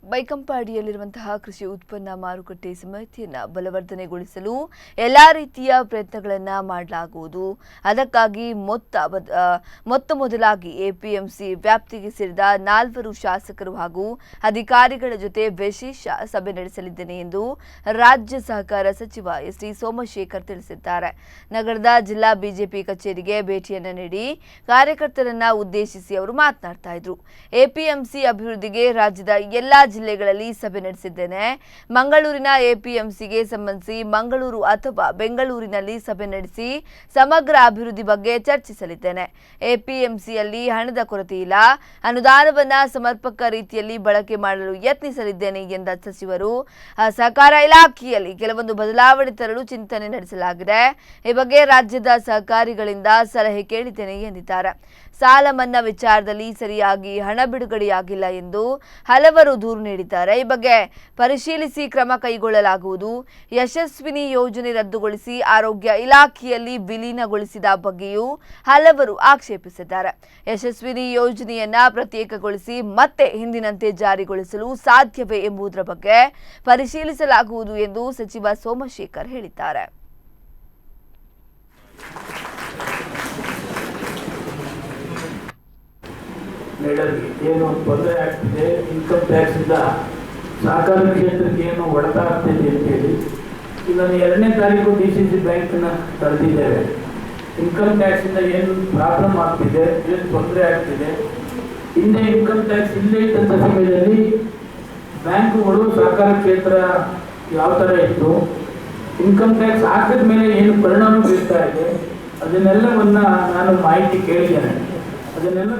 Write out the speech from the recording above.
ಬೈಕಂಪಾಡಿಯಲ್ಲಿರುವಂತಹ ಕೃಷಿ ಉತ್ಪನ್ನ ಮಾರುಕಟ್ಟೆ ಸಮಿತಿಯನ್ನು ಬಲವರ್ಧನೆಗೊಳಿಸಲು ಎಲ್ಲಾ ರೀತಿಯ ಪ್ರಯತ್ನಗಳನ್ನು ಮಾಡಲಾಗುವುದು. ಅದಕ್ಕಾಗಿ ಮೊತ್ತ ಮೊದಲಾಗಿ ಎಪಿಎಂಸಿ ವ್ಯಾಪ್ತಿಗೆ ಸೇರಿದ 4 ಶಾಸಕರು ಹಾಗೂ ಅಧಿಕಾರಿಗಳ ಜೊತೆ ವಿಶೇಷ ಸಭೆ ನಡೆಸಲಿದ್ದೇನೆ ಎಂದು ರಾಜ್ಯ ಸಹಕಾರ ಸಚಿವ ಎಸ್.ಟಿ. ಸೋಮಶೇಖರ್ ತಿಳಿಸಿದ್ದಾರೆ. ನಗರದ ಜಿಲ್ಲಾ ಬಿಜೆಪಿ ಕಚೇರಿಗೆ ಭೇಟಿಯನ್ನು ನೀಡಿ ಕಾರ್ಯಕರ್ತರನ್ನ ಉದ್ದೇಶಿಸಿ ಅವರು ಮಾತನಾಡ್ತಾ ಇದ್ರು. ಎಪಿಎಂಸಿ ಅಭಿವೃದ್ಧಿಗೆ ರಾಜ್ಯದ ಎಲ್ಲಾ ಜಿಲ್ಲೆಗಳಲ್ಲಿ ಸಭೆ ನಡೆಸಿದ್ದೇನೆ. ಮಂಗಳೂರಿನ ಎಪಿಎಂಸಿಗೆ ಸಂಬಂಧಿಸಿ ಮಂಗಳೂರು ಅಥವಾ ಬೆಂಗಳೂರಿನಲ್ಲಿ ಸಭೆ ನಡೆಸಿ ಸಮಗ್ರ ಅಭಿವೃದ್ಧಿ ಬಗ್ಗೆ ಚರ್ಚಿಸಲಿದ್ದೇನೆ. ಎಪಿಎಂಸಿಯಲ್ಲಿ ಹಣದ ಕೊರತೆ ಇಲ್ಲ, ಅನುದಾನವನ್ನ ಸಮರ್ಪಕ ರೀತಿಯಲ್ಲಿ ಬಳಕೆ ಮಾಡಲು ಯತ್ನಿಸಲಿದ್ದೇನೆ ಎಂದ ಸಚಿವರು, ಸಹಕಾರ ಇಲಾಖೆಯಲ್ಲಿ ಕೆಲವೊಂದು ಬದಲಾವಣೆ ತರಲು ಚಿಂತನೆ ನಡೆಸಲಾಗಿದೆ. ಈ ಬಗ್ಗೆ ರಾಜ್ಯದ ಸಹಕಾರಿಗಳಿಂದ ಸಲಹೆ ಕೇಳಿದ್ದೇನೆ ಎಂದಿದ್ದಾರೆ. ಸಾಲ ಮನ್ನಾ ವಿಚಾರದಲ್ಲಿ ಸರಿಯಾಗಿ ಹಣ ಬಿಡುಗಡೆಯಾಗಿಲ್ಲ ಎಂದು ಹಲವರು ದೂರು ನೀಡಿದ್ದಾರೆ. ಈ ಬಗ್ಗೆ ಪರಿಶೀಲಿಸಿ ಕ್ರಮ ಕೈಗೊಳ್ಳಲಾಗುವುದು. ಯಶಸ್ವಿನಿ ಯೋಜನೆ ರದ್ದುಗೊಳಿಸಿ ಆರೋಗ್ಯ ಇಲಾಖೆಯಲ್ಲಿ ವಿಲೀನಗೊಳಿಸಿದ ಬಗ್ಗೆಯೂ ಹಲವರು ಆಕ್ಷೇಪಿಸಿದ್ದಾರೆ. ಯಶಸ್ವಿನಿ ಯೋಜನೆಯನ್ನ ಪ್ರತ್ಯೇಕಗೊಳಿಸಿ ಮತ್ತೆ ಹಿಂದಿನಂತೆ ಜಾರಿಗೊಳಿಸಲು ಸಾಧ್ಯವೇ ಎಂಬುದರ ಬಗ್ಗೆ ಪರಿಶೀಲಿಸಲಾಗುವುದು ಎಂದು ಸಚಿವ ಸೋಮಶೇಖರ್ ಹೇಳಿದ್ದಾರೆ. ಏನು ತೊಂದರೆ ಆಗ್ತಿದೆ, ಇನ್ಕಮ್ ಟ್ಯಾಕ್ಸ್ ಇಂದ ಸಹಕಾರ ಕ್ಷೇತ್ರಕ್ಕೆ ಏನು ಹೊಡೆತ ಆಗ್ತಿದೆ ಅಂತೇಳಿ ಇದನ್ನು 2ನೇ ತಾರೀಕು DCC ಬ್ಯಾಂಕ್ನ ಕರೆದಿದ್ದೇವೆ. ಇನ್ಕಮ್ ಟ್ಯಾಕ್ಸ್ ಇಂದ ಏನು ಪ್ರಾಬ್ಲಮ್ ಆಗ್ತಿದೆ, ಏನು ತೊಂದರೆ ಆಗ್ತಿದೆ, ಹಿಂದೆ ಇನ್ಕಮ್ ಟ್ಯಾಕ್ಸ್ ಇಲ್ಲೇ ಇದ್ದಂಥ ಸಮಯದಲ್ಲಿ ಬ್ಯಾಂಕುಗಳು ಸಹಕಾರ ಕ್ಷೇತ್ರ ಯಾವ ಥರ ಇತ್ತು, ಇನ್ಕಮ್ ಟ್ಯಾಕ್ಸ್ ಹಾಕಿದ ಮೇಲೆ ಏನು ಪರಿಣಾಮ ಬೀರ್ತಾ ಇದೆ, ಅದನ್ನೆಲ್ಲವನ್ನ ನಾನು ಮಾಹಿತಿ ಕೇಳಿದ್ದೇನೆ. ಅದನ್ನೆಲ್ಲ